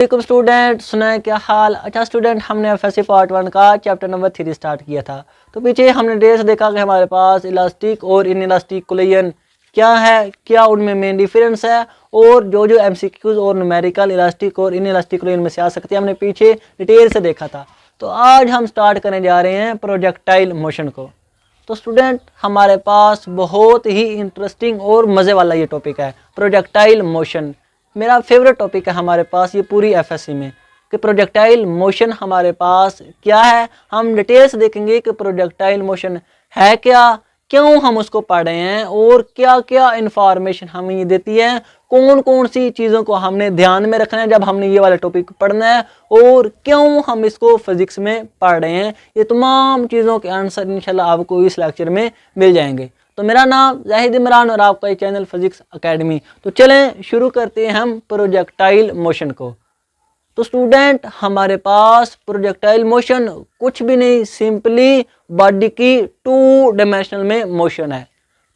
वालेकुम स्टूडेंट, सुना है क्या हाल। अच्छा स्टूडेंट, हमने एफएससी पार्ट 1 का चैप्टर नंबर 3 स्टार्ट किया था। तो पीछे हमने डेट्स देखा कि हमारे पास इलास्टिक और इन इलास्टिक कोलिजन क्या है, क्या उनमें मेन डिफरेंस है, और जो जो एमसीक्यूज और न्यूमेरिकल इलास्टिक और इन इलास्टिक कोलिजन में से आ सकते हैं हमने पीछे डिटेल से देखा था। तो आज हम स्टार्ट करने जा रहे हैं प्रोजेक्टाइल मोशन को। तो स्टूडेंट, हमारे पास बहुत ही इंटरेस्टिंग और मज़े वाला ये टॉपिक है प्रोजेक्टाइल मोशन। मेरा फेवरेट टॉपिक है हमारे पास ये पूरी एफएससी में कि प्रोजेक्टाइल मोशन हमारे पास क्या है। हम डिटेल्स देखेंगे कि प्रोजेक्टाइल मोशन है क्या, क्यों हम उसको पढ़ रहे हैं, और क्या क्या इंफॉर्मेशन हमें ये देती है, कौन कौन सी चीज़ों को हमने ध्यान में रखना है जब हमने ये वाला टॉपिक पढ़ना है, और क्यों हम इसको फिजिक्स में पढ़ रहे हैं। ये तमाम चीज़ों के आंसर इंशाल्लाह आपको इस लेक्चर में मिल जाएंगे। तो मेरा नाम जाहिद इमरान और आपका ये चैनल फिजिक्स एकेडमी। तो चलें शुरू करते हैं हम प्रोजेक्टाइल मोशन को। तो स्टूडेंट, हमारे पास प्रोजेक्टाइल मोशन कुछ भी नहीं, सिंपली बॉडी की 2 डायमेंशनल में मोशन है,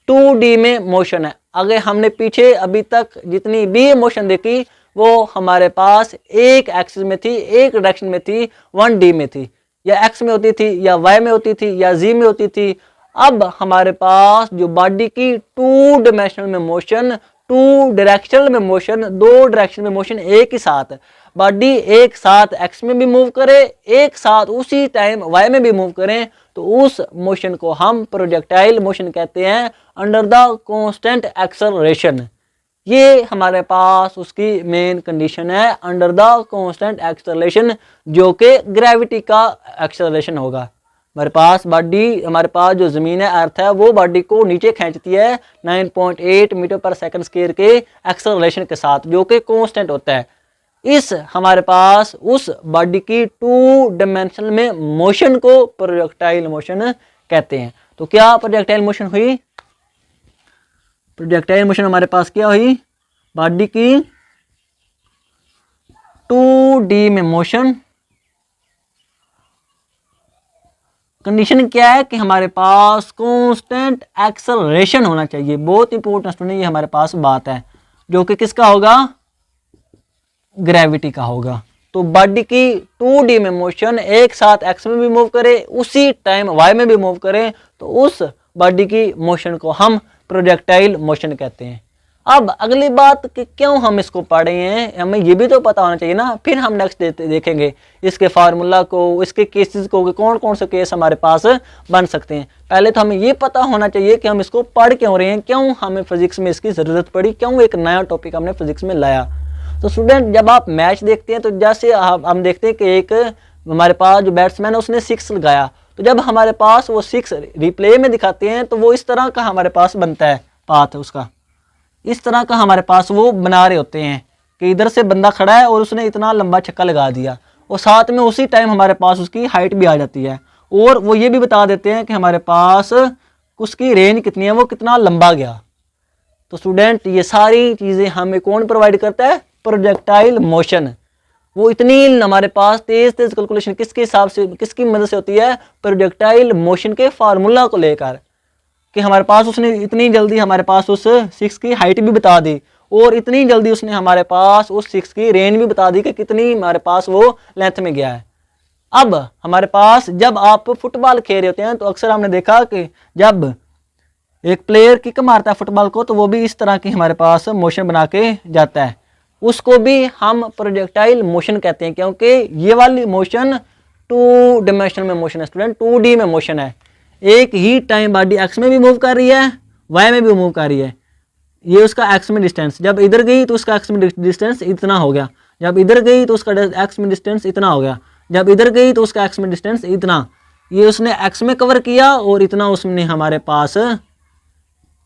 2D में मोशन है। अगर हमने पीछे अभी तक जितनी भी मोशन देखी वो हमारे पास एक एक्सिस में थी, एक डायरेक्शन में थी, 1D में थी, या एक्स में होती थी, या वाई में होती थी, या जी में होती थी। अब हमारे पास जो बॉडी की 2 डायमेंशनल में मोशन, 2 डायरेक्शनल में मोशन, 2 डायरेक्शन में मोशन एक ही साथ, बॉडी एक साथ एक्स में भी मूव करे, एक साथ उसी टाइम वाई में भी मूव करें, तो उस मोशन को हम प्रोजेक्टाइल मोशन कहते हैं अंडर द कांस्टेंट एक्सेलरेशन। ये हमारे पास उसकी मेन कंडीशन है, अंडर द कांस्टेंट एक्सेलरेशन, जो कि ग्रेविटी का एक्सेलरेशन होगा। हमारे पास बॉडी, हमारे पास जो ज़मीन है, अर्थ है, वो बॉडी को नीचे खींचती है 9.8 मीटर पर सेकंड स्क्वायर के एक्सेलरेशन के साथ, जो कि कांस्टेंट होता है। इस हमारे पास उस बॉडी की 2 डायमेंशनल में मोशन को प्रोजेक्टाइल मोशन कहते हैं। तो क्या प्रोजेक्टाइल मोशन हुई? प्रोजेक्टाइल मोशन हमारे पास क्या हुई? बॉडी की 2D में मोशन। कंडीशन क्या है कि हमारे पास कांस्टेंट एक्सेलरेशन होना चाहिए। बहुत इंपॉर्टेंट स्टूडेंट, ये हमारे पास बात है, जो कि किसका होगा? ग्रेविटी का होगा। तो बॉडी की 2D में मोशन एक साथ एक्स में भी मूव करे, उसी टाइम वाई में भी मूव करे, तो उस बॉडी की मोशन को हम प्रोजेक्टाइल मोशन कहते हैं। अब अगली बात कि क्यों हम इसको पढ़ रहे हैं, हमें ये भी तो पता होना चाहिए ना। फिर हम नेक्स्ट देखेंगे इसके फार्मूला को, इसके केसेस को, कि कौन कौन से केस हमारे पास बन सकते हैं। पहले तो हमें ये पता होना चाहिए कि हम इसको पढ़ क्यों रहे हैं, क्यों हमें फिजिक्स में इसकी ज़रूरत पड़ी, क्यों एक नया टॉपिक हमने फिजिक्स में लाया। तो स्टूडेंट, जब आप मैच देखते हैं तो जैसे हम देखते हैं कि एक हमारे पास जो बैट्समैन है उसने 6 लगाया, तो जब हमारे पास वो 6 रिप्ले में दिखाते हैं तो वो इस तरह का हमारे पास बनता है, पाथ उसका इस तरह का हमारे पास वो बना रहे होते हैं कि इधर से बंदा खड़ा है और उसने इतना लंबा छक्का लगा दिया, और साथ में उसी टाइम हमारे पास उसकी हाइट भी आ जाती है, और वो ये भी बता देते हैं कि हमारे पास उसकी रेंज कितनी है, वो कितना लंबा गया। तो स्टूडेंट, ये सारी चीज़ें हमें कौन प्रोवाइड करता है? Projectile motion. वो इतनी हमारे पास तेज तेज कैलकुलेशन किसके हिसाब से, किसकी मदद से होती है? प्रोजेक्टाइल मोशन के फार्मूला को लेकर, कि हमारे पास उसने इतनी जल्दी हमारे पास उस 6 की हाइट भी बता दी, और इतनी जल्दी उसने हमारे पास उस 6 की रेंज भी बता दी कि कितनी हमारे पास वो लेंथ में गया है। अब हमारे पास जब आप फुटबॉल खेल रहे होते हैं तो अक्सर हमने देखा कि जब एक प्लेयर किक मारता है फुटबॉल को, तो वो भी इस तरह की हमारे पास मोशन बना के जाता है, उसको भी हम प्रोजेक्टाइल मोशन कहते हैं, क्योंकि ये वाली मोशन 2 डायमेंशनल में मोशन है स्टूडेंट, 2D में मोशन है। एक ही टाइम बॉडी एक्स में भी मूव कर रही है, वाई में भी मूव कर रही है। ये उसका एक्स में डिस्टेंस, जब इधर गई तो उसका एक्स में डिस्टेंस इतना हो गया, जब इधर गई तो उसका एक्स में डिस्टेंस इतना हो गया, जब इधर गई तो उसका एक्स में डिस्टेंस इतना। ये उसने एक्स में कवर किया और इतना उसने हमारे पास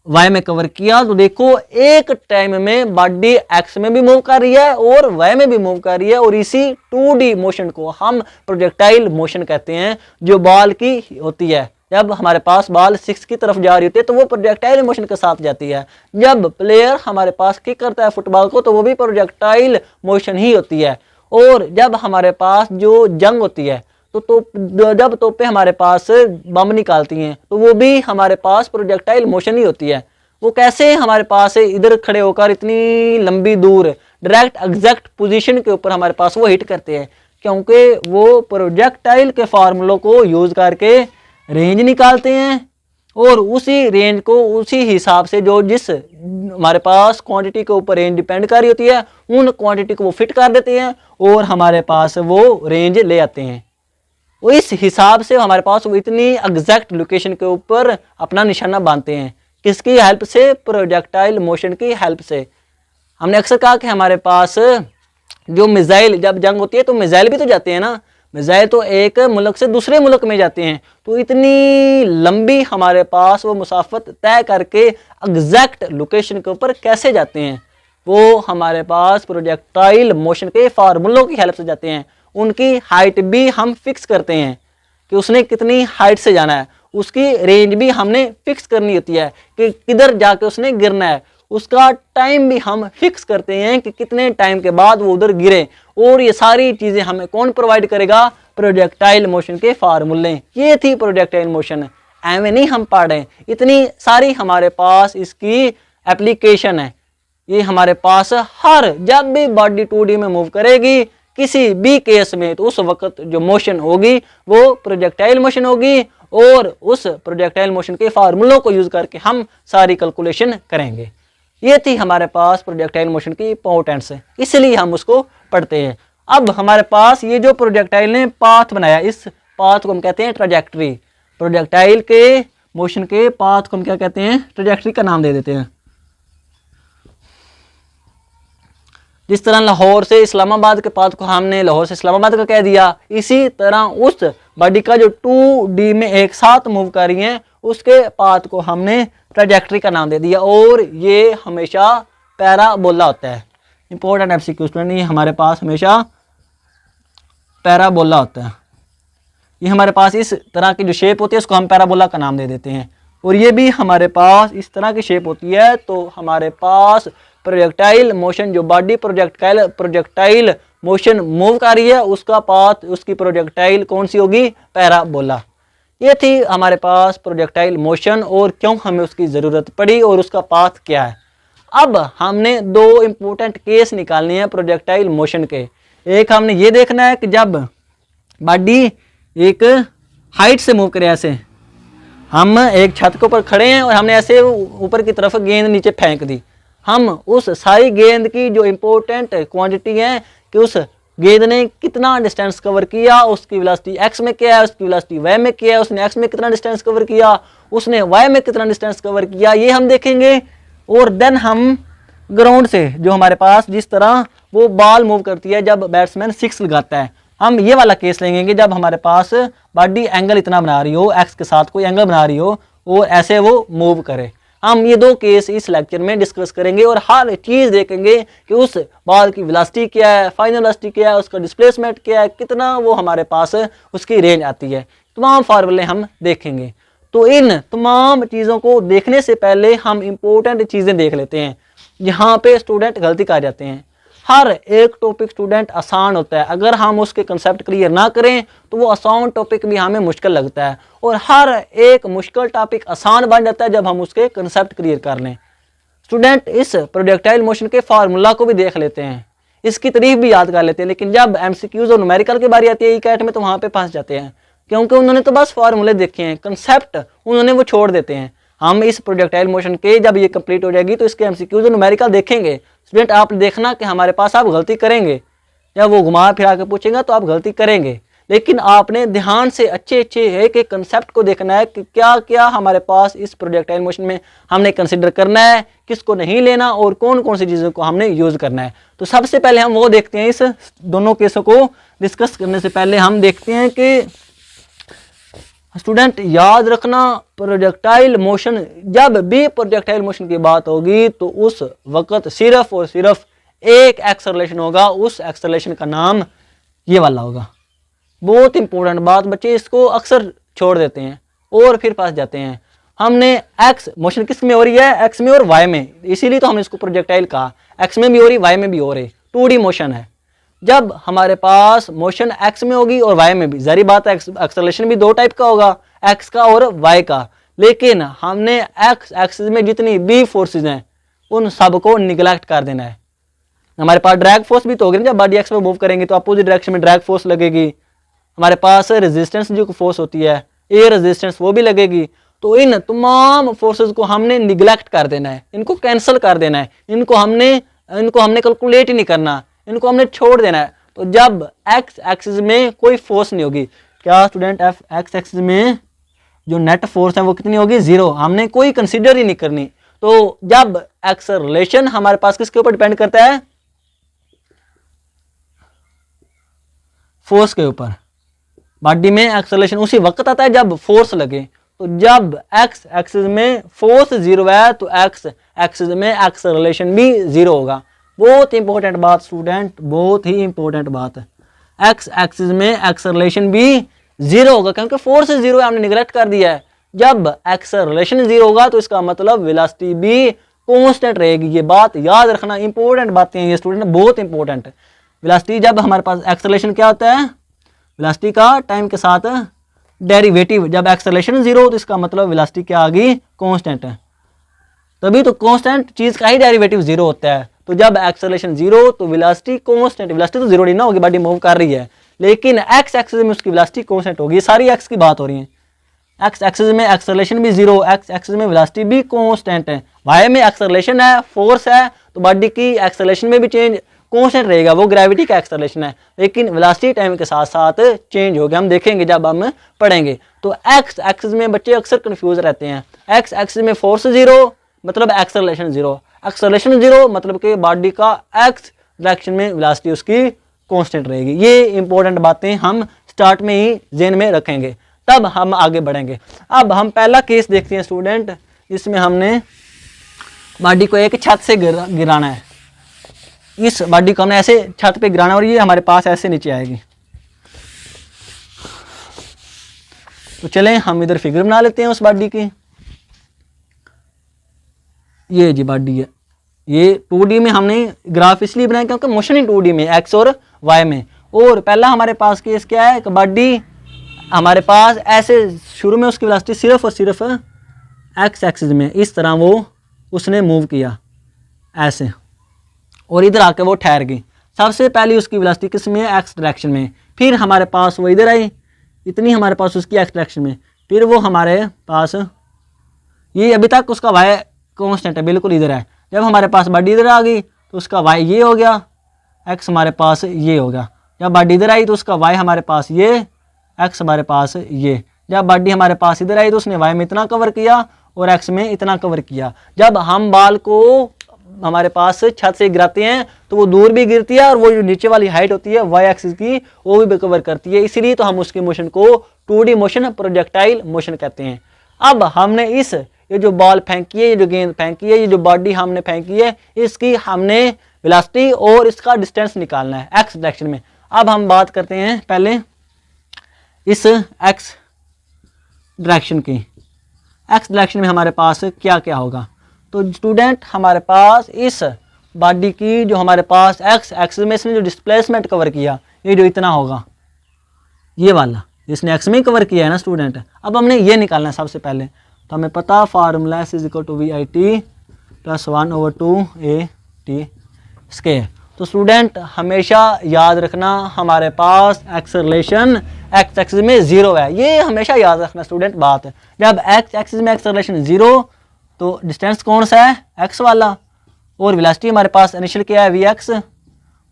वाई में कवर किया। तो देखो, एक टाइम में बॉडी एक्स में भी मूव कर रही है और वाई में भी मूव कर रही है, और इसी 2D मोशन को हम प्रोजेक्टाइल मोशन कहते हैं, जो बॉल की होती है। जब हमारे पास बॉल 6 की तरफ जा रही होती है तो वो प्रोजेक्टाइल मोशन के साथ जाती है। जब प्लेयर हमारे पास किक करता है फुटबॉल को, तो वो भी प्रोजेक्टाइल मोशन ही होती है। और जब हमारे पास जो जंग होती है, तो जब तोपें हमारे पास बम निकालती हैं, तो वो भी हमारे पास प्रोजेक्टाइल मोशन ही होती है। वो कैसे हमारे पास इधर खड़े होकर इतनी लंबी दूर डायरेक्ट एग्जैक्ट पोजीशन के ऊपर हमारे पास वो हिट करते हैं, क्योंकि वो प्रोजेक्टाइल के फार्मूलों को यूज करके रेंज निकालते हैं और उसी रेंज को उसी हिसाब से जो जिस हमारे पास क्वांटिटी के ऊपर रेंज डिपेंड कर रही होती है उन क्वांटिटी को वो फिट कर देते हैं और हमारे पास वो रेंज ले आते हैं। वो इस हिसाब से हमारे पास वो इतनी एग्जैक्ट लोकेशन के ऊपर अपना निशाना बांधते हैं। किसकी हेल्प से? प्रोजेक्टाइल मोशन की हेल्प से। हमने अक्सर कहा कि हमारे पास जो मिसाइल, जब जंग होती है तो मिसाइल भी तो जाते हैं ना, मिसाइल तो एक मुल्क से दूसरे मुल्क में जाते हैं, तो इतनी लंबी हमारे पास वो मुसाफत तय करके एग्जैक्ट लोकेशन के ऊपर कैसे जाते हैं? वो हमारे पास प्रोजेक्टाइल मोशन के फार्मूलों की हेल्प से जाते हैं। उनकी हाइट भी हम फिक्स करते हैं कि उसने कितनी हाइट से जाना है, उसकी रेंज भी हमने फिक्स करनी होती है कि किधर जाके उसने गिरना है, उसका टाइम भी हम फिक्स करते हैं कि कितने टाइम के बाद वो उधर गिरे, और ये सारी चीज़ें हमें कौन प्रोवाइड करेगा? प्रोजेक्टाइल मोशन के फार्मूले। ये थी प्रोजेक्टाइल मोशन। एवं नहीं हम पढ़ रहे हैं, इतनी सारी हमारे पास इसकी एप्लीकेशन है। ये हमारे पास हर जब भी बॉडी 2D में मूव करेगी किसी भी केस में, तो उस वक्त जो मोशन होगी वो प्रोजेक्टाइल मोशन होगी और उस प्रोजेक्टाइल मोशन के फार्मूलों को यूज करके हम सारी कैलकुलेशन करेंगे। ये थी हमारे पास प्रोजेक्टाइल मोशन की इंपॉर्टेंस, इसलिए हम उसको पढ़ते हैं। अब हमारे पास ये जो प्रोजेक्टाइल ने पाथ बनाया, इस पाथ को हम कहते हैं ट्रैजेक्टरी। प्रोजेक्टाइल के मोशन के पाथ को हम क्या कहते हैं? ट्रैजेक्टरी का नाम दे देते हैं। जिस तरह लाहौर से इस्लामाबाद के पाथ को हमने लाहौर से इस्लामाबाद का कह दिया, इसी तरह उस बॉडी का जो 2D में एक साथ मूव कर रही है उसके पाथ को हमने ट्रैजेक्टरी का नाम दे दिया, और ये हमेशा पैराबोला होता है। इंपॉर्टेंट एमसीक्यू स्टूडेंट, ये हमारे पास हमेशा पैराबोला होता है। ये हमारे पास इस तरह की जो शेप होती है उसको हम पैराबोला का नाम दे देते हैं, और ये भी हमारे पास इस तरह की शेप होती है। तो हमारे पास प्रोजेक्टाइल मोशन, जो बॉडी प्रोजेक्टाइल मोशन मूव कर रही है उसका पाथ, उसकी प्रोजेक्टाइल कौन सी होगी? पैराबोला। ये थी हमारे पास प्रोजेक्टाइल मोशन और क्यों हमें उसकी ज़रूरत पड़ी और उसका पाथ क्या है। अब हमने दो इम्पोर्टेंट केस निकालने हैं प्रोजेक्टाइल मोशन के। एक हमने ये देखना है कि जब बॉडी एक हाइट से मूव करे, ऐसे हम एक छत के ऊपर खड़े हैं और हमने ऐसे ऊपर की तरफ गेंद नीचे फेंक दी, हम उस सारी गेंद की जो इम्पोर्टेंट क्वांटिटी है कि उस गेंद ने कितना डिस्टेंस कवर किया, उसकी वेलोसिटी x में क्या है, उसकी वेलोसिटी y में क्या है, उसने x में कितना डिस्टेंस कवर किया, उसने y में कितना डिस्टेंस कवर किया, ये हम देखेंगे। और देन हम ग्राउंड से जो हमारे पास जिस तरह वो बॉल मूव करती है जब बैट्समैन 6 लगाता है, हम ये वाला केस लेंगे कि जब हमारे पास बॉडी एंगल इतना बना रही हो, x के साथ कोई एंगल बना रही हो और ऐसे वो मूव करे। हम ये दो केस इस लेक्चर में डिस्कस करेंगे और हर चीज़ देखेंगे कि उस बॉल की वेलोसिटी क्या है, फाइनल वेलोसिटी क्या है, उसका डिस्प्लेसमेंट क्या है, कितना वो हमारे पास उसकी रेंज आती है, तमाम फार्मूले हम देखेंगे। तो इन तमाम चीज़ों को देखने से पहले हम इम्पोर्टेंट चीज़ें देख लेते हैं। यहाँ पे स्टूडेंट गलती कर जाते हैं। हर एक टॉपिक स्टूडेंट आसान होता है, अगर हम उसके कंसेप्ट क्लियर ना करें तो वो आसान टॉपिक भी हमें मुश्किल लगता है, और हर एक मुश्किल टॉपिक आसान बन जाता है जब हम उसके कंसेप्ट क्लियर कर लें। स्टूडेंट इस प्रोजेक्टाइल मोशन के फार्मूला को भी देख लेते हैं, इसकी तारीफ भी याद कर लेते हैं, लेकिन जब एमसीक्यूज और न्यूमेरिकल की बारी आती है ई-कैट में तो वहाँ पे फंस जाते हैं, क्योंकि उन्होंने तो बस फार्मूले देखे हैं, कंसेप्ट उन्होंने वो छोड़ देते हैं। हम इस प्रोजेक्टाइल मोशन के जब ये कंप्लीट हो जाएगी तो इसके एमसीक्यूज और न्यूमेरिकल देखेंगे। स्टूडेंट आप देखना कि हमारे पास आप गलती करेंगे, जब वो घुमा फिरा के पूछेगा तो आप गलती करेंगे, लेकिन आपने ध्यान से अच्छे एक एक कंसेप्ट को देखना है कि क्या क्या हमारे पास इस प्रोजेक्टाइल मोशन में हमने कंसिडर करना है, किसको नहीं लेना और कौन कौन सी चीज़ों को हमने यूज़ करना है। तो सबसे पहले हम वो देखते हैं, इस दोनों केसों को डिस्कस करने से पहले हम देखते हैं कि स्टूडेंट याद रखना, प्रोजेक्टाइल मोशन, जब भी प्रोजेक्टाइल मोशन की बात होगी तो उस वक्त सिर्फ और सिर्फ एक एक्सेलरेशन होगा, उस एक्सेलरेशन का नाम ये वाला होगा। बहुत इंपॉर्टेंट बात बच्चे, इसको अक्सर छोड़ देते हैं और फिर फंस जाते हैं। हमने एक्स मोशन किस में हो रही है? एक्स में और वाई में, इसीलिए तो हमने इसको प्रोजेक्टाइल कहा। एक्स में भी हो रही, वाई में भी हो रही, 2D मोशन है। जब हमारे पास मोशन एक्स में होगी और वाई में भी, जारी बात है एक्सेलरेशन भी दो टाइप का होगा, एक्स का और वाई का, लेकिन हमने एक्स एक्सिस में जितनी भी फोर्सेज हैं उन सब को निगलेक्ट कर देना है। हमारे पास ड्रैग फोर्स भी तो होगी ना, जब बॉडी एक्स में मूव करेंगे तो अपोजिट डायरेक्शन में ड्रैग फोर्स लगेगी। हमारे पास रेजिस्टेंस जो फोर्स होती है, एयर रेजिस्टेंस, वो भी लगेगी। तो इन तमाम फोर्सेस को हमने निगलेक्ट कर देना है, इनको कैंसिल कर देना है, इनको हमने कैलकुलेट ही नहीं करना, इनको हमने छोड़ देना है। तो जब एक्स एक्सिस में कोई फोर्स नहीं होगी, क्या स्टूडेंट, एक्स एक्सिस में जो नेट फोर्स है वो कितनी होगी, 0, हमने कोई कंसीडर ही नहीं करनी। तो जब एक्सेलरेशन हमारे पास किसके ऊपर डिपेंड करता है, फोर्स के ऊपर। बॉडी में एक्सेलरेशन उसी वक्त आता है जब फोर्स लगे। तो जब एक्स एक्सिस में फोर्स 0 है तो एक्स एक्सिस में एक्सेलरेशन भी 0 होगा। बहुत इंपॉर्टेंट बात स्टूडेंट, बहुत ही इंपॉर्टेंट बात है। एक्स एक्सिस में एक्सेलरेशन भी 0 होगा क्योंकि फोर्स 0 है, हमने निगलेक्ट कर दिया है। जब एक्सेलरेशन 0 होगा तो इसका मतलब वेलोसिटी भी कांस्टेंट रहेगी। ये बात याद रखना, इंपॉर्टेंट बातें हैं ये स्टूडेंट, बहुत इंपॉर्टेंट है। वेलोसिटी, जब हमारे पास एक्सेलरेशन क्या होता है, वेलोसिटी का टाइम के साथ डेरिवेटिव, जब एक्सेलरेशन 0 हो तो इसका मतलब वेलोसिटी क्या आ गई, कांस्टेंट है। तभी तो कांस्टेंट चीज का ही डेरिवेटिव 0 होता है। तो जब एक्सेलरेशन 0 तो वेलोसिटी कांस्टेंट, वेलोसिटी तो 0 नहीं ना होगी, बॉडी मूव कर रही है, लेकिन एक्स एक्सिस में उसकी वेलोसिटी कांस्टेंट होगी। सारी एक्स की बात हो रही है। एक्स एक्सिस में एक्सेलरेशन भी 0, एक्स एक्सिस में वेलोसिटी भी कांस्टेंट है। वाई में एक्सेलरेशन है, फोर्स है, तो बॉडी की एक्सेलरेशन में भी चेंज कांस्टेंट रहेगा, वो ग्रेविटी का एक्सेलरेशन है, लेकिन वेलोसिटी टाइम के साथ साथ चेंज होगा। हम देखेंगे जब हम पढ़ेंगे। तो एक्स एक्सिस में बच्चे अक्सर कंफ्यूज रहते हैं। एक्स एक्सिस में फोर्स 0 मतलब एक्सेलरेशन 0, एक्सेलरेशन 0 मतलब कि बॉडी का एक्स डायरेक्शन में वेलोसिटी उसकी कांस्टेंट रहेगी। ये इंपॉर्टेंट बातें हम स्टार्ट में ही ज़हन में रखेंगे, तब हम आगे बढ़ेंगे। अब हम पहला केस देखते हैं स्टूडेंट, जिसमें हमने बॉडी को एक छत से गिराना है। इस बॉडी को हमने ऐसे छत पे गिराना और ये हमारे पास ऐसे नीचे आएगी। तो चलें हम इधर फिगर बना लेते हैं उस बॉडी की। ये जी बॉडी है, ये 2D में हमने ग्राफ इसलिए बनाया क्योंकि मोशन ही 2D में, एक्स और वाई में। और पहला हमारे पास केस क्या है कि बॉडी हमारे पास ऐसे शुरू में उसकी वेलोसिटी सिर्फ और सिर्फ एक्स एक्सिस में इस तरह वो उसने मूव किया ऐसे, और इधर आके वो ठहर गई। सबसे पहले उसकी वेलोसिटी किस में है, एक्स डायरेक्शन में। फिर हमारे पास वो इधर आई, इतनी हमारे पास उसकी एक्स डायरेक्शन में। फिर वो हमारे पास ये अभी तक उसका वाई कांस्टेंट है, बिल्कुल इधर है। जब हमारे पास बॉडी इधर आ गई तो उसका वाई ये हो गया, एक्स हमारे पास ये हो गया। जब बॉडी इधर आई तो उसका वाई हमारे पास ये, एक्स हमारे पास ये। जब बॉडी हमारे पास इधर आई तो उसने वाई में इतना कवर किया और एक्स में इतना कवर किया। जब हम बाल को हमारे पास छत से गिराते हैं तो वो दूर भी गिरती है और वो जो नीचे वाली हाइट होती है वाई एक्सिस की वो भी कवर करती है। इसीलिए तो हम उसकी मोशन को 2D मोशन, प्रोजेक्टाइल मोशन कहते हैं। अब हमने ये जो बॉल फेंकी है, ये जो गेंद फेंकी है, ये जो बॉडी हमने फेंकी है, इसकी हमने वेलोसिटी और इसका डिस्टेंस निकालना है एक्स डायरेक्शन में। अब हम बात करते हैं पहले इस एक्स डायरेक्शन की। एक्स डायरेक्शन में हमारे पास क्या क्या होगा। तो स्टूडेंट हमारे पास इस बॉडी की जो हमारे पास एक्स एक्सिस में इसने जो डिस्प्लेसमेंट कवर किया, ये जो इतना होगा, ये वाला इसने एक्स में कवर किया है ना स्टूडेंट। अब हमने ये निकालना है सबसे पहले। तो हमें पता formula s is equal to v i t plus 1/2 a t square. तो स्टूडेंट हमेशा याद रखना हमारे पास एक्सेलरेशन एक्स एक्सिस में 0 है, ये हमेशा याद रखना स्टूडेंट बात है। जब एक्स एक्सिस में एक्सेलरेशन 0 तो डिस्टेंस कौन सा है, एक्स वाला, और वेलोसिटी हमारे पास इनिशियल क्या है, वी एक्स,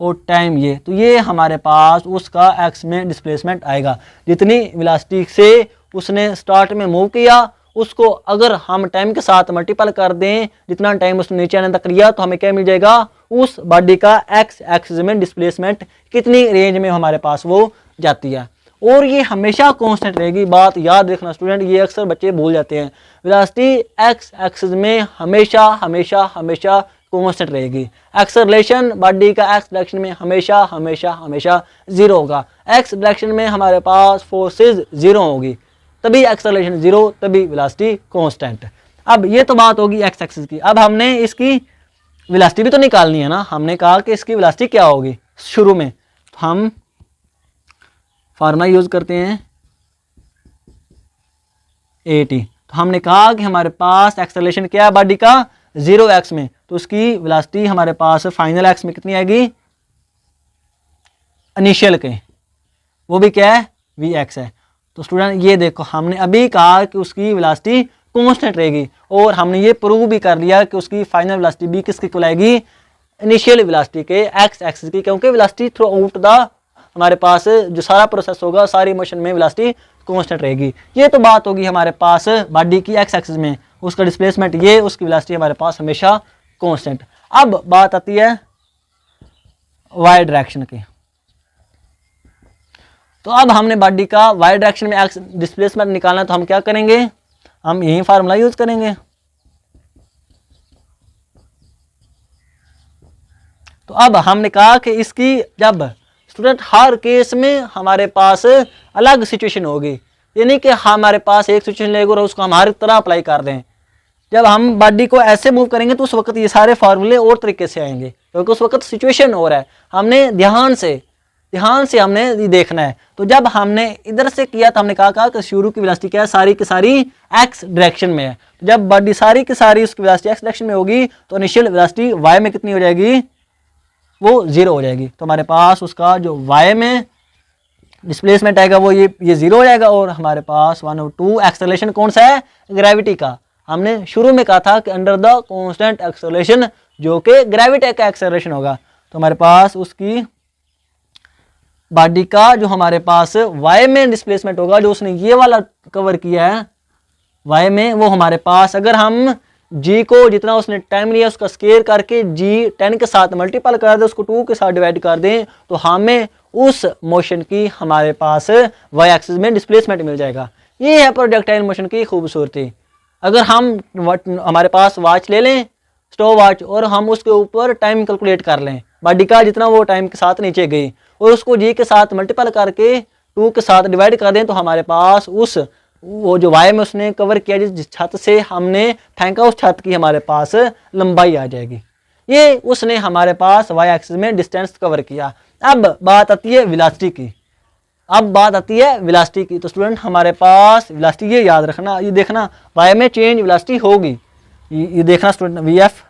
और टाइम ये। तो ये हमारे पास उसका एक्स में डिस्प्लेसमेंट आएगा। जितनी वेलोसिटी से उसने स्टार्ट में मूव किया उसको अगर हम टाइम के साथ मल्टीपल कर दें, जितना टाइम उसने नीचे आने तक लिया, तो हमें क्या मिल जाएगा, उस बॉडी का एक्स एक्सिस में डिस्प्लेसमेंट कितनी रेंज में हमारे पास वो जाती है। और ये हमेशा कांस्टेंट रहेगी, बात याद रखना स्टूडेंट, ये अक्सर बच्चे भूल जाते हैं। वेलोसिटी एक्स एक्सिस में हमेशा हमेशा हमेशा कांस्टेंट रहेगी। एक्सेलरेशन बॉडी का एक्स डायरेक्शन में हमेशा हमेशा हमेशा 0 होगा। एक्स डायरेक्शन में हमारे पास फोर्सेज 0 होगी, तभी एक्सेलरेशन 0, तभी वेलोसिटी कांस्टेंट। अब ये तो बात होगी एक्स एक्सिस की। अब हमने इसकी वेलोसिटी भी तो निकालनी है ना। हमने कहा कि इसकी वेलोसिटी क्या होगी शुरू में, तो हम फार्मूला यूज करते हैं AT। तो हमने कहा कि हमारे पास एक्सेलरेशन क्या है बॉडी का, 0x में, तो उसकी वेलोसिटी हमारे पास फाइनल x में कितनी आएगी, इनिशियल के, वो भी क्या है, vx है। तो स्टूडेंट ये देखो हमने अभी कहा कि उसकी वेलोसिटी कांस्टेंट रहेगी और हमने ये प्रूव भी कर लिया कि उसकी फाइनल वेलोसिटी भी किसकी इक्वल आएगी, इनिशियल वेलोसिटी के x एक्सिस की, क्योंकि वेलोसिटी थ्रू आउट द हमारे पास जो सारा प्रोसेस होगा सारी मोशन में वेलोसिटी कांस्टेंट रहेगी। ये तो बात होगी हमारे पास बॉडी की x एक्सिस में, उसका डिस्प्लेसमेंट ये, उसकी वेलोसिटी हमारे पास हमेशा कांस्टेंट। अब बात आती है y डायरेक्शन की। तो अब हमने बॉडी का y डायरेक्शन में x डिस्प्लेसमेंट निकालना, तो हम क्या करेंगे, हम यही फार्मूला यूज करेंगे। तो अब हमने कहा कि इसकी जब स्टूडेंट हर केस में हमारे पास अलग सिचुएशन होगी, ये नहीं कि हमारे पास एक सिचुएशन लेगा और उसको हम हर तरह अप्लाई कर दें। जब हम बॉडी को ऐसे मूव करेंगे तो उस वक्त ये सारे फार्मूले और तरीके से आएंगे, क्योंकि उस वक्त सिचुएशन हो रहा है, हमने ध्यान से हमने ये देखना है। तो जब हमने इधर से किया तो हमने कहा कि शुरू की वेलोसिटी क्या है, सारी की सारी एक्स डायरेक्शन में है। तो जब बॉडी सारी की सारी उसकी वेलोसिटी एक्स डायरेक्शन में होगी तो इनिशियल वेलोसिटी वाई में कितनी हो जाएगी, वो 0 हो जाएगी। तो हमारे पास उसका जो वाई में डिस्प्लेसमेंट आएगा वो ये 0 हो जाएगा। और हमारे पास 1 और 2 एक्सेलरेशन कौन सा है, ग्रेविटी का। हमने शुरू में कहा था कि अंडर द कांस्टेंट एक्सेलरेशन, जो कि ग्रेविटी का एक्सेलरेशन होगा। तो हमारे पास उसकी बॉडी का जो हमारे पास वाई में डिस्प्लेसमेंट होगा, जो उसने ये वाला कवर किया है वाई में, वो हमारे पास अगर हम जी को जितना उसने टाइम लिया उसका स्केयर करके जी 10 के साथ मल्टीपल कर दें, उसको 2 के साथ डिवाइड कर दें, तो हमें उस मोशन की हमारे पास वाई एक्सिस में डिस्प्लेसमेंट मिल जाएगा। ये है प्रोजेक्टाइल मोशन की खूबसूरती। अगर हम हमारे पास वॉच ले लें, स्टॉप वॉच, और हम उसके ऊपर टाइम कैलकुलेट कर लें बॉडी का जितना वो टाइम के साथ नीचे गई, और उसको जी के साथ मल्टीपल करके 2 के साथ डिवाइड कर दें, तो हमारे पास उस वो जो वाई में उसने कवर किया जिस छत से हमने फेंका, उस छत की हमारे पास लंबाई आ जाएगी। ये उसने हमारे पास वाई एक्सिस में डिस्टेंस कवर किया। अब बात आती है वेलोसिटी की। तो स्टूडेंट हमारे पास वेलोसिटी ये याद रखना, ये देखना वाई में चेंज वेलोसिटी होगी, ये देखना student v f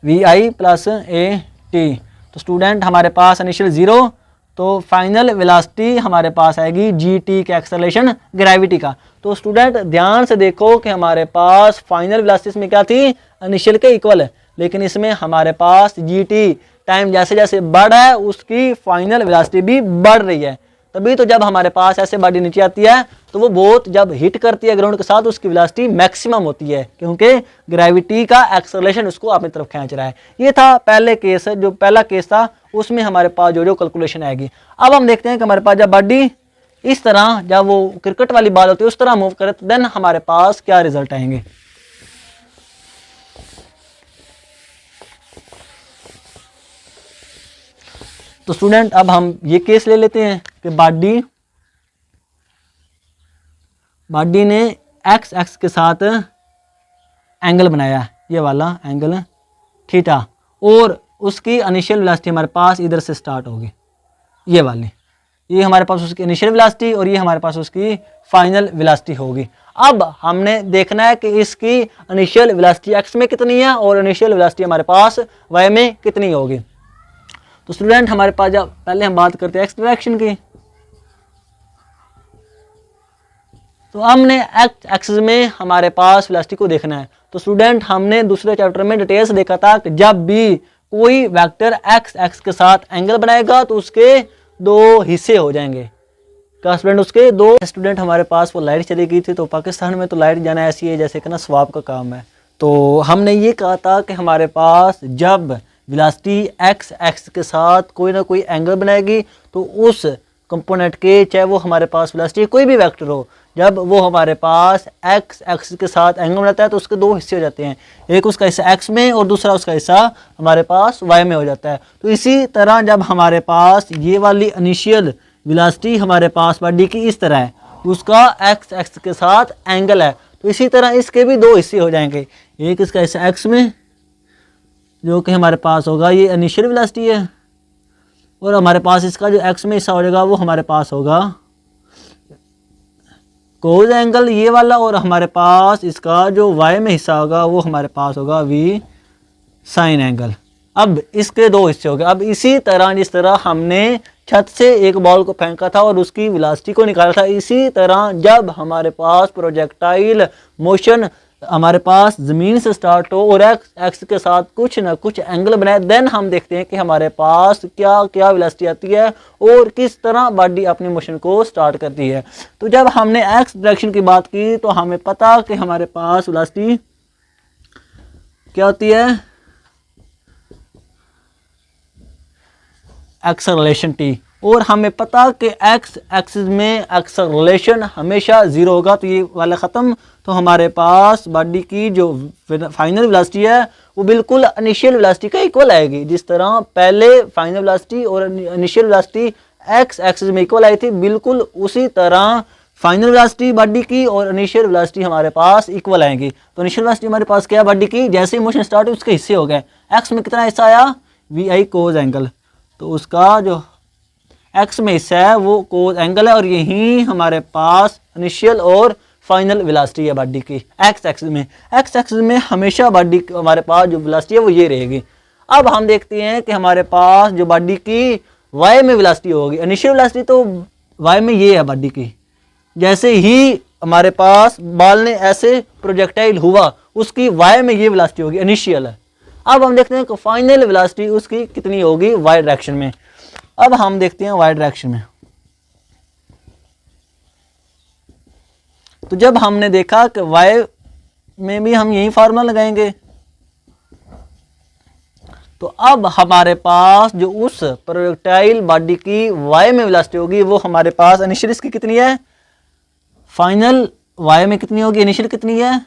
v i plus a t. तो स्टूडेंट हमारे पास इनिशियल 0, तो फाइनल वेलोसिटी हमारे पास आएगी जी टी के एक्सेलरेशन ग्रेविटी का। तो स्टूडेंट ध्यान से देखो कि हमारे पास फाइनल वेलोसिटी में क्या थी, इनिशियल के इक्वल है, लेकिन इसमें हमारे पास जी टी टाइम जैसे जैसे बढ़ रहा है उसकी फाइनल वेलोसिटी भी बढ़ रही है। तभी तो जब हमारे पास ऐसे बॉडी नीचे आती है तो वो बहुत जब हिट करती है ग्राउंड के साथ उसकी वेलोसिटी मैक्सिमम होती है, क्योंकि ग्रेविटी का एक्सेलरेशन उसको अपनी तरफ खींच रहा है। ये था पहले केस, जो पहला केस था उसमें हमारे पास जो कैलकुलेशन आएगी। अब हम देखते हैं कि हमारे पास जब बॉडी इस तरह, जब वो क्रिकेट वाली बॉल होती है उस तरह मूव करे, तो देन हमारे पास क्या रिजल्ट आएंगे। तो स्टूडेंट अब हम ये केस ले लेते हैं कि बॉडी ने एक्स एक्स के साथ एंगल बनाया, ये वाला एंगल थीटा, और उसकी इनिशियल वेलोसिटी हमारे पास इधर से स्टार्ट होगी, ये वाली, ये हमारे पास उसकी इनिशियल वेलोसिटी और ये हमारे पास उसकी फाइनल वेलोसिटी होगी। अब हमने देखना है कि इसकी इनिशियल वेलोसिटी एक्स में कितनी है और इनिशियल वेलोसिटी हमारे पास वाई में कितनी होगी। तो स्टूडेंट हमारे पास जब पहले हम बात करते हैं एक्स डायरेक्शन की, तो हमने एक्स एक्सिस में हमारे पास वेलोसिटी को देखना है। तो स्टूडेंट हमने दूसरे चैप्टर में डिटेल से देखा था कि जब भी कोई वेक्टर एक्स एक्स के साथ एंगल बनाएगा तो उसके 2 हिस्से हो जाएंगे। क्या स्टूडेंट, उसके 2। स्टूडेंट हमारे पास वो लाइट चली गई थी, तो पाकिस्तान में तो लाइट जाना ऐसी है जैसे कि ना स्वाब का काम है। तो हमने ये कहा था कि हमारे पास जब वेलोसिटी एक्स एक्स के साथ कोई ना कोई एंगल बनाएगी तो उस कंपोनेंट के, चाहे वो हमारे पास वेलोसिटी कोई भी वेक्टर हो, जब वो हमारे पास एक्स एक्स के साथ एंगल बनाता है तो उसके 2 हिस्से हो जाते हैं, एक उसका हिस्सा एक्स में और दूसरा उसका हिस्सा हमारे पास वाई में हो जाता है। तो इसी तरह जब हमारे पास ये वाली इनिशियल वेलोसिटी हमारे पास बॉडी की इस तरह है, उसका एक्स एक्स के साथ एंगल है, तो इसी तरह इसके भी 2 हिस्से हो जाएंगे, एक इसका हिस्सा एक्स में जो कि हमारे पास होगा ये इनिशियल वेलोसिटी है, और हमारे पास इसका जो एक्स में हिस्सा हो जाएगा वो हमारे पास होगा कोज एंगल ये वाला, और हमारे पास इसका जो वाई में हिस्सा होगा वो हमारे पास होगा वी साइन एंगल। अब इसके दो हिस्से हो गए। अब इसी तरह जिस तरह हमने छत से एक बॉल को फेंका था और उसकी वेलोसिटी को निकाला था, इसी तरह जब हमारे पास प्रोजेक्टाइल मोशन हमारे पास ज़मीन से स्टार्ट हो और एक्स के साथ कुछ ना कुछ एंगल बनाए, देन हम देखते हैं कि हमारे पास क्या क्या वेलोसिटी आती है और किस तरह बॉडी अपनी मोशन को स्टार्ट करती है। तो जब हमने एक्स डायरेक्शन की बात की तो हमें पता कि हमारे पास वेलोसिटी क्या होती है, एक्सेलरेशन टी, और हमें पता कि एक्स एक्सिस में एक्सेलरेशन हमेशा ज़ीरो होगा। तो ये वाला ख़त्म। तो हमारे पास बॉडी की जो फाइनल वेलोसिटी है वो बिल्कुल इनिशियल वेलोसिटी का इक्वल आएगी। जिस तरह पहले फाइनल वेलोसिटी और इनिशियल वेलोसिटी एक्स एक्सिस में इक्वल आई थी, बिल्कुल उसी तरह फाइनल वेलोसिटी बॉडी की और इनिशियल वेलोसिटी हमारे पास इक्वल आएंगी। तो इनिशियल वेलोसिटी हमारे पास क्या है बॉडी की, जैसे ही मोशन स्टार्ट हुई उसके हिस्से हो गए। एक्स में कितना हिस्सा आया, वी आई कोज एंगल, तो उसका जो एक्स में हिस्सा है वो कोज एंगल है, और यही हमारे पास इनिशियल और फाइनल वेलोसिटी है बॉडी की एक्स एक्सिस में। एक्स एक्सिस में हमेशा बॉडी हमारे पास जो वेलोसिटी है वो ये रहेगी। अब हम देखते हैं कि हमारे पास जो बॉडी की वाई में वेलोसिटी होगी, इनिशियल वेलोसिटी तो वाई में ये है बॉडी की। जैसे ही हमारे पास बॉल ने ऐसे प्रोजेक्टाइल हुआ उसकी वाई में ये वेलोसिटी होगी, इनिशियल है। अब हम देखते हैं कि फाइनल वेलोसिटी उसकी कितनी होगी वाई डायरेक्शन में। अब हम देखते हैं वाई डायरेक्शन में। तो जब हमने देखा कि वाई में भी हम यही फार्मूला लगाएंगे, तो अब हमारे पास जो उस प्रोजेक्टाइल बॉडी की वाई में वेलोसिटी होगी वो हमारे पास इनिशियल इसकी कितनी है, फाइनल वाई में कितनी होगी, इनिशियल कितनी है,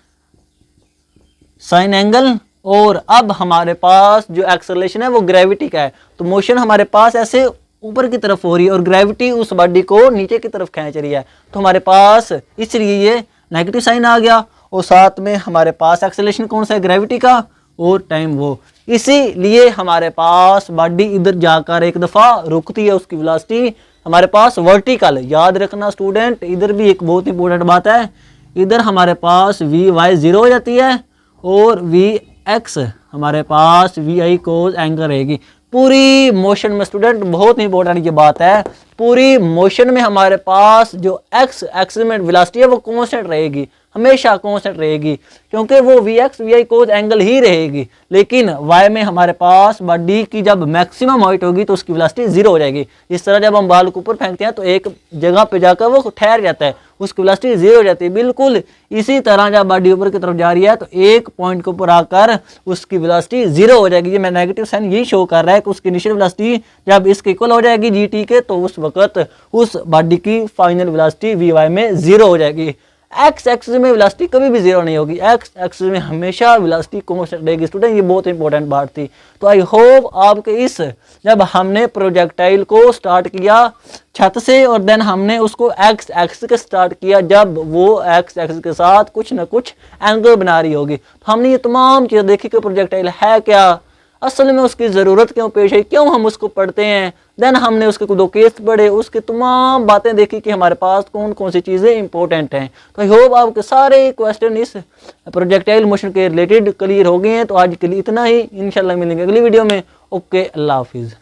साइन एंगल। और अब हमारे पास जो एक्सेलरेशन है वो ग्रेविटी का है। तो मोशन हमारे पास ऐसे ऊपर की तरफ हो रही है और ग्रेविटी उस बॉडी को नीचे की तरफ खींच रही है। तो हमारे पास इसलिए ये नेगेटिव साइन आ गया, और साथ में हमारे पास एक्सेलरेशन कौन सा है, ग्रेविटी का, और टाइम वो। इसीलिए हमारे पास बॉडी इधर जाकर एक दफ़ा रुकती है, उसकी वेलोसिटी हमारे पास वर्टिकल। याद रखना स्टूडेंट, इधर भी एक बहुत इंपॉर्टेंट बात है, इधर हमारे पास वी वाई ज़ीरो हो जाती है और वी एक्स हमारे पास वी आई कोज एंगल रहेगी। पूरी मोशन में स्टूडेंट बहुत इंपॉर्टेंट ये बात है, पूरी मोशन में हमारे पास जो एक्स एक्सिस में वेलोसिटी है वो कांस्टेंट रहेगी, हमेशा कांस्टेंट रहेगी, क्योंकि वो V X V I cos angle ही रहेगी। लेकिन वाई में हमारे पास बॉडी की जब मैक्सिमम हाइट होगी तो उसकी वेलोसिटी जीरो हो जाएगी। इस तरह जब हम बॉल को ऊपर फेंकते हैं तो एक जगह पे जाकर वो ठहर जाता है, उसकी वेलोसिटी जीरो हो जाती है। बिल्कुल इसी तरह जब बॉडी ऊपर की तरफ जा रही है तो एक पॉइंट के ऊपर आकर उसकी वेलोसिटी जीरो हो जाएगी। ये मैं नेगेटिव साइन यही शो कर रहा है कि उसकी इनिशियल वेलोसिटी जब इसके इक्वल हो जाएगी जी टी के, तो उस वक्त उस बॉडी की फाइनल वेलोसिटी वी वाई में जीरो हो जाएगी। एक्स एक्सिस में वेलोसिटी कभी भी जीरो नहीं होगी, एक्स एक्सिस में हमेशा वेलोसिटी कांस्टेंट रहेगी। स्टूडेंट ये बहुत इंपॉर्टेंट बात थी। तो आई होप आपके इस जब हमने प्रोजेक्टाइल को स्टार्ट किया छत से और देन हमने उसको एक्स एक्सिस के स्टार्ट किया, जब वो एक्स एक्सिस के साथ कुछ ना कुछ एंगल बना रही होगी, तो हमने ये तमाम चीज़ें देखी कि प्रोजेक्टाइल है क्या, असल में उसकी ज़रूरत क्यों पेश है, क्यों हम उसको पढ़ते हैं। देन हमने उसके दो केस पढ़े, उसकी तमाम बातें देखी कि हमारे पास कौन कौन सी चीज़ें इंपॉर्टेंट हैं। तो आई होप आपके सारे क्वेश्चन इस प्रोजेक्टाइल मोशन के रिलेटेड क्लियर हो गए हैं। तो आज के लिए इतना ही, इंशाल्लाह मिलेंगे अगली वीडियो में। ओके, अल्लाह हाफिज़।